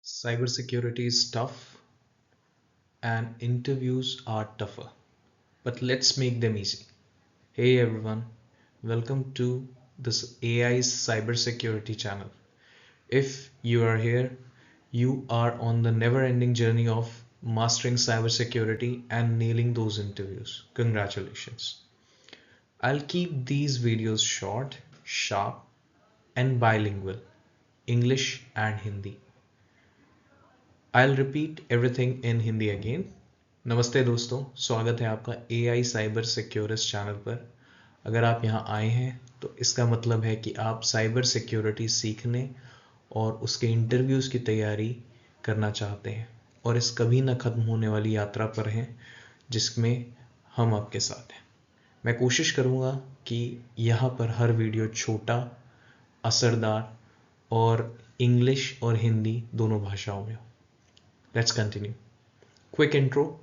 Cybersecurity is tough and interviews are tougher, but let's make them easy. Hey everyone, welcome to this AI's cybersecurity channel. If you are here, you are on the never-ending journey of mastering cybersecurity and nailing those interviews. Congratulations. I'll keep these videos short, sharp, and bilingual, English and Hindi. I'll repeat everything in Hindi again. नमस्ते दोस्तों, स्वागत है आपका AI cyber सिक्योरिस्ट channel पर। अगर आप यहाँ आए हैं तो इसका मतलब है कि आप साइबर सिक्योरिटी सीखने और उसके इंटरव्यूज़ की तैयारी करना चाहते हैं और इस कभी ना ख़त्म होने वाली यात्रा पर हैं जिसमें हम आपके साथ हैं। मैं कोशिश करूँगा कि यहाँ पर हर वीडियो छोटा, असरदार और इंग्लिश और हिंदी दोनों भाषाओं में हो। Let's continue. Quick intro.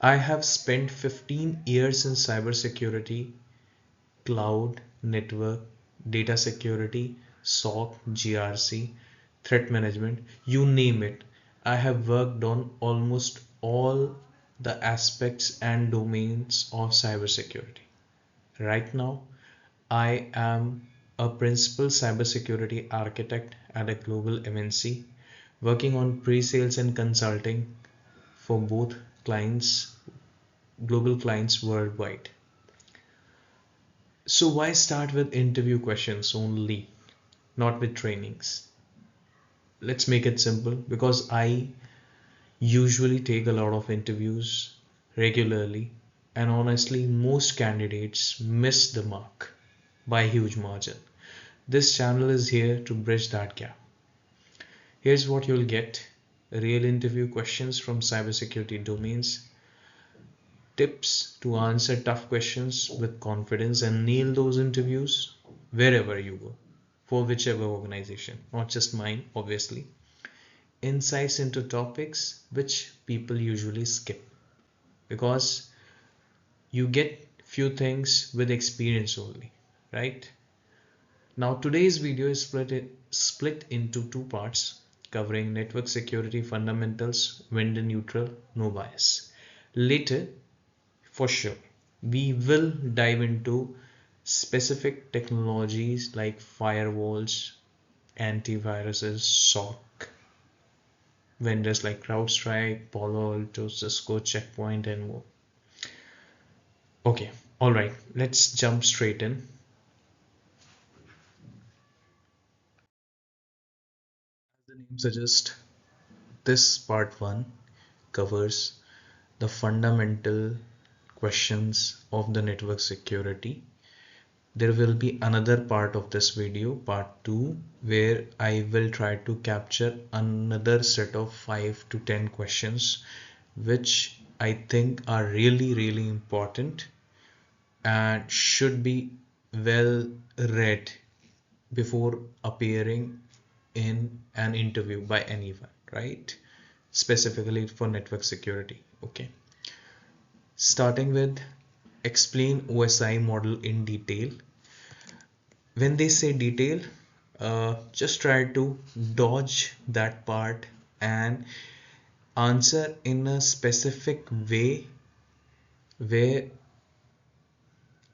I have spent 15 years in cybersecurity, cloud, network, data security, SOC, GRC, threat management, you name it. I have worked on almost all the aspects and domains of cybersecurity. Right now, I am a principal cybersecurity architect at a global MNC working on pre-sales and consulting for both global clients worldwide. So why start with interview questions only, not with trainings? Let's make it simple because I usually take a lot of interviews regularly, and honestly, most candidates miss the mark by a huge margin. This channel is here to bridge that gap. Here's what you'll get: real interview questions from cybersecurity domains, tips to answer tough questions with confidence and nail those interviews wherever you go, for whichever organization, not just mine, obviously. Insights into topics which people usually skip because you get few things with experience only, right? Now today's video is split into two parts covering network security fundamentals, vendor neutral, no bias. Later, for sure, we will dive into specific technologies like firewalls, antiviruses, SOC, vendors like CrowdStrike, Palo Alto, Cisco, Checkpoint, and more. Okay, all right, let's jump straight in. As the name suggests, this part 1 covers the fundamental questions of the network security. There will be another part of this video, part 2, where I will try to capture another set of 5 to 10 questions which I think are really important and should be well read before appearing in an interview by anyone, right? Specifically for network security. Okay, starting with explain OSI model in detail. When they say detail, just try to dodge that part and answer in a specific way where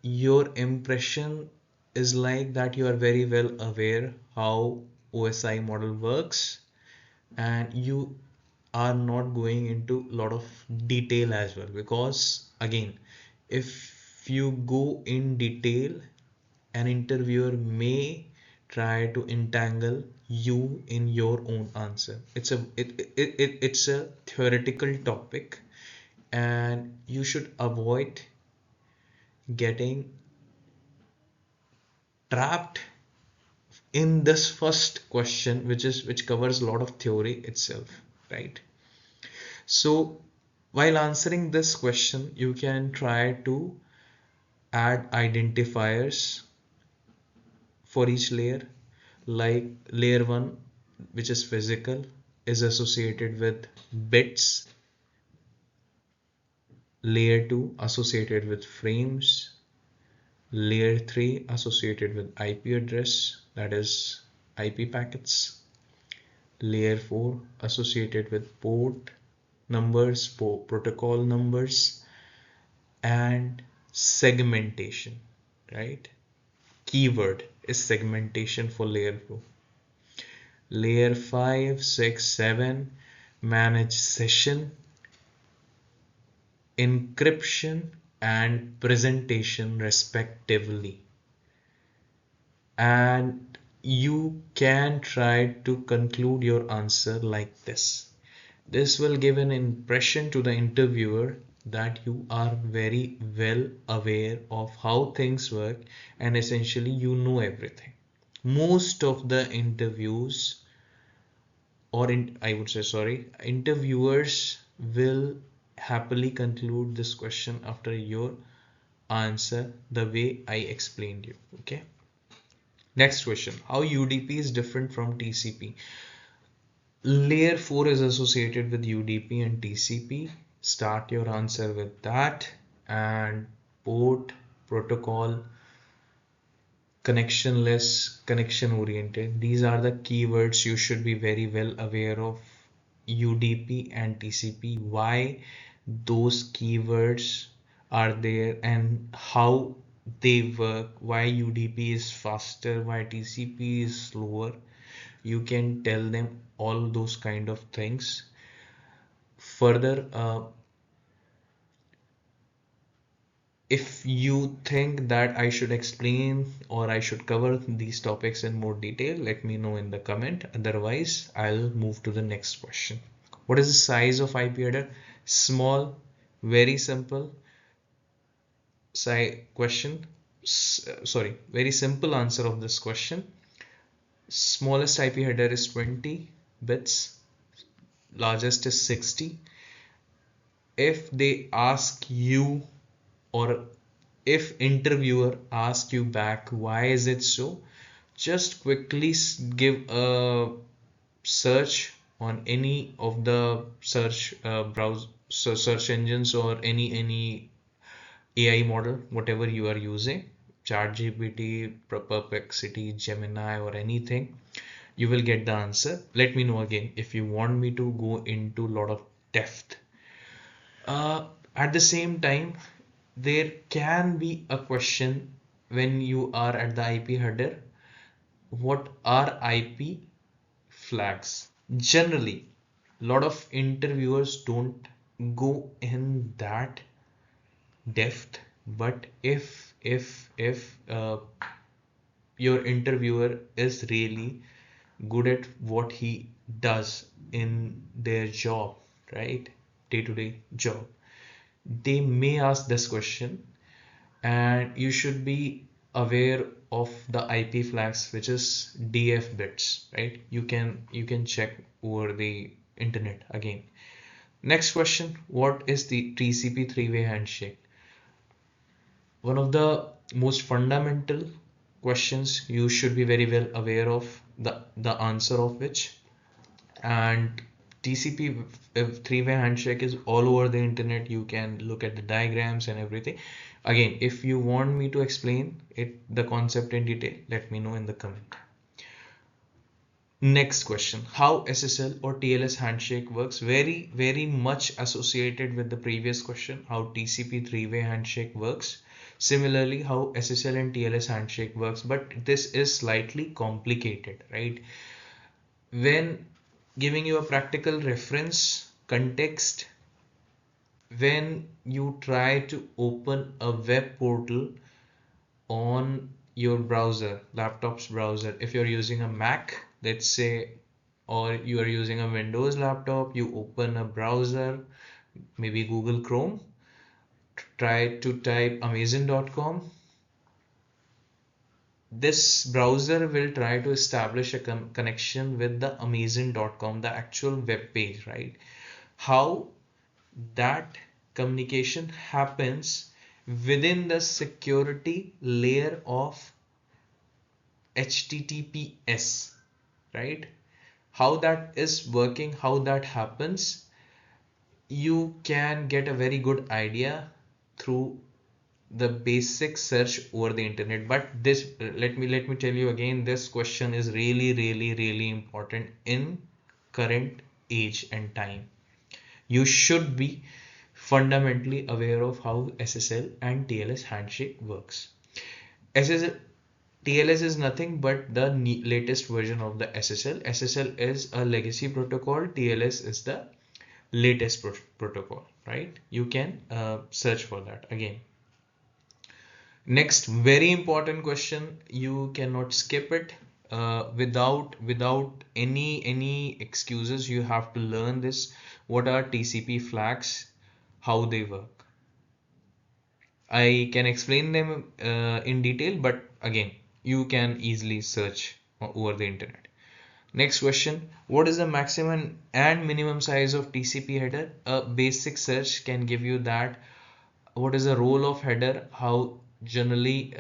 your impression is like that you are very well aware how OSI model works and you are not going into a lot of detail as well, because again, if you go in detail, an interviewer may try to entangle you in your own answer. It's a theoretical topic and you should avoid getting trapped in this first question, which covers a lot of theory itself, right? So while answering this question, you can try to add identifiers for each layer, like layer 1, which is physical, is associated with bits, layer 2 associated with frames, layer 3 associated with IP address, that is IP packets, Layer 4 associated with port numbers, protocol numbers, and segmentation, right? Keyword is segmentation for layer 4. Layer 5, 6, 7 manage session, encryption, and presentation respectively. And you can try to conclude your answer like this. This will give an impression to the interviewer that you are very well aware of how things work and essentially you know everything. Most of the interviews, I would say, sorry, interviewers will happily conclude this question after your answer the way I explained you. Okay. Next question. How UDP is different from TCP? Layer 4 is associated with UDP and TCP. Start your answer with that. And port, protocol, connectionless, connection oriented. These are the keywords you should be very well aware of. UDP and TCP. Why those keywords are there and how they work. Why UDP is faster, why TCP is slower. You can tell them all those kind of things. Further, if you think that I should explain or I should cover these topics in more detail, let me know in the comment. Otherwise, I'll move to the next question. What is the size of IP header? Small, very simple. Question. Sorry, very simple answer of this question. Smallest IP header is 20 bits, largest is 60. If they ask you, or if interviewer asks you back why is it so, just quickly give a search on any of the search engines or any AI model, whatever you are using, ChatGPT, Perplexity, Gemini, or anything, you will get the answer. Let me know again if you want me to go into a lot of depth. At the same time, there can be a question when you are at the IP header. What are IP flags? Generally, a lot of interviewers don't go in that depth, but if your interviewer is really good at what he does in their job, right, day-to-day job, they may ask this question, and you should be aware of the IP flags, which is DF bits, right? You can check over the internet again. Next question, what is the TCP three-way handshake? One of the most fundamental questions you should be very well aware of the answer of which. And TCP three-way handshake is all over the internet. You can look at the diagrams and everything. Again, if you want me to explain the concept in detail, let me know in the comment. Next question, how SSL or TLS handshake works? Very much associated with the previous question, how TCP three-way handshake works. Similarly, how SSL and TLS handshake works, but this is slightly complicated, right? When giving you a practical reference context, when you try to open a web portal on your browser, laptop's browser, if you're using a Mac, let's say, or you are using a Windows laptop, you open a browser, maybe Google Chrome, try to type amazon.com. This browser will try to establish a connection with the amazon.com, the actual web page, right? How that communication happens within the security layer of HTTPS, right? How that is working, how that happens, you can get a very good idea through the basic search over the internet. But this, let me tell you again, this question is really important in current age and time. You should be fundamentally aware of how SSL and TLS handshake works. SSL TLS is nothing but the latest version of the SSL. SSL is a legacy protocol. TLS is the latest protocol, right? You can search for that again. Next, very important question. You cannot skip it without any excuses. You have to learn this. What are TCP flags? How they work? I can explain them in detail, but again, you can easily search over the internet. Next question, what is the maximum and minimum size of TCP header? A basic search can give you that. What is the role of header? How generally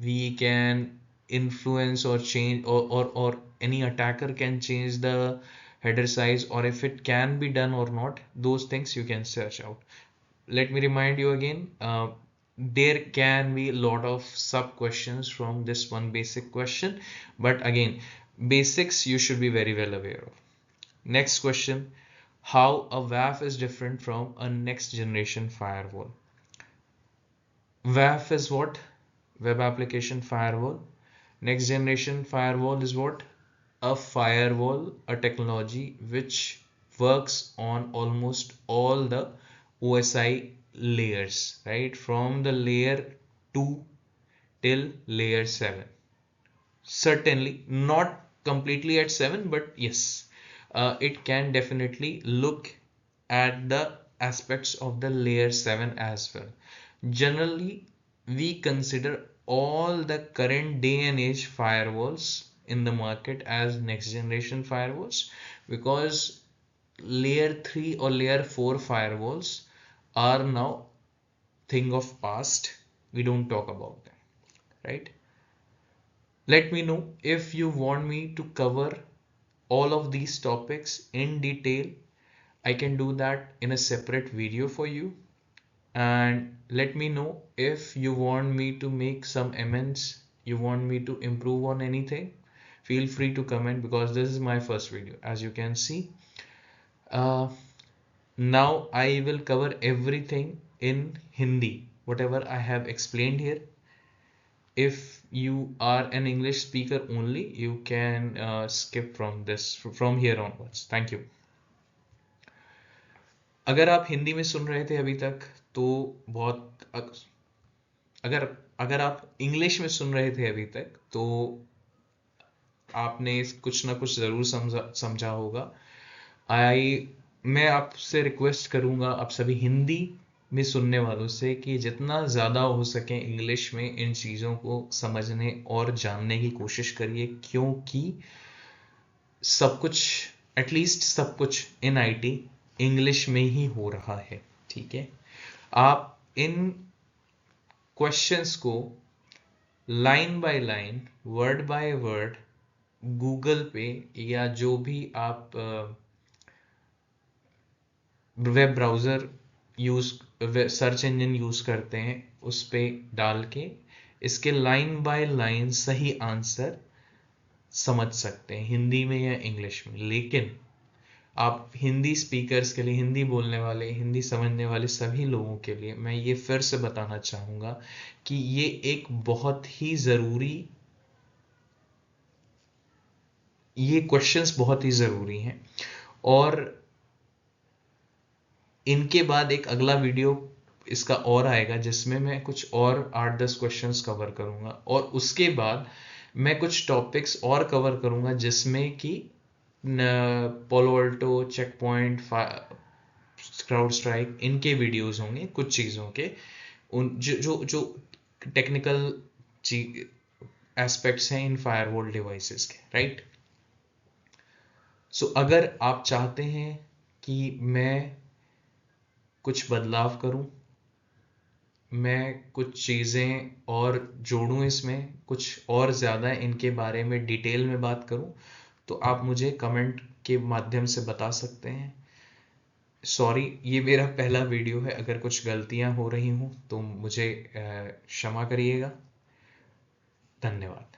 we can influence or change, or any attacker can change the header size, or if it can be done or not. Those things you can search out. Let me remind you again, there can be a lot of sub questions from this one basic question, but again, basics you should be very well aware of. Next question, how a WAF is different from a next generation firewall. WAF is what? Web application firewall. Next generation firewall is what? A firewall, a technology which works on almost all the OSI layers, right? From the layer 2 till layer 7. Certainly not completely at 7, but yes, it can definitely look at the aspects of the layer 7 as well. Generally, we consider all the current day and age firewalls in the market as next generation firewalls, because layer 3 or layer 4 firewalls are now thing of past. We don't talk about them, right? Let me know if you want me to cover all of these topics in detail. I can do that in a separate video for you. And let me know if you want me to make some amends, you want me to improve on anything. Feel free to comment, because this is my first video, as you can see. Now I will cover everything in Hindi, whatever I have explained here. If you are an English speaker only, you can skip from here onwards. Thank you. अगर आप हिंदी में सुन रहे थे अभी तक तो बहुत, अगर अगर आप इंग्लिश में सुन रहे थे अभी तक तो आपने कुछ ना कुछ ज़रूर समझा होगा। मैं आपसे रिक्वेस्ट करूंगा, आप सभी हिंदी में सुनने वालों से, कि जितना ज़्यादा हो सके इंग्लिश में इन चीज़ों को समझने और जानने की कोशिश करिए, क्योंकि सब कुछ, एटलीस्ट सब कुछ इन आईटी इंग्लिश में ही हो रहा है, ठीक है? आप इन क्वेश्चंस को line by line, word by word Google पे या जो भी आप web browser search engine use करते हैं उस पे डाल के इसके लाइन बाय लाइन सही आंसर समझ सकते हैं, हिंदी में या इंग्लिश में। लेकिन आप हिंदी स्पीकर्स के लिए, हिंदी बोलने वाले, हिंदी समझने वाले सभी लोगों के लिए मैं ये फिर से बताना चाहूँगा कि ये एक बहुत ही ज़रूरी, ये क्वेश्चंस बहुत ही ज़रूरी हैं। और इनके बाद एक अगला वीडियो इसका और आएगा जिसमें मैं कुछ और 8-10 क्वेश्चंस कवर करूँगा, और उसके बाद मैं कुछ टॉपिक्स और कवर करूँगा जिसमें कि Palo Alto, Check Point, CrowdStrike, इनके वीडियोस होंगे कुछ चीज़ों के, उन जो टेक्निकल एस्पेक्ट्स हैं इन फायरवॉल डिवाइसेस के, राइट? सो अगर आप चाहते हैं कि मैं कुछ बदलाव करूं, मैं कुछ चीज़ें और जोड़ूं, इसमें कुछ और ज़्यादा इनके बारे में डिटेल में बात करूं, तो आप मुझे कमेंट के माध्यम से बता सकते हैं। सॉरी, ये मेरा पहला वीडियो है, अगर कुछ गलतियां हो रही हूं तो मुझे क्षमा करिएगा। धन्यवाद।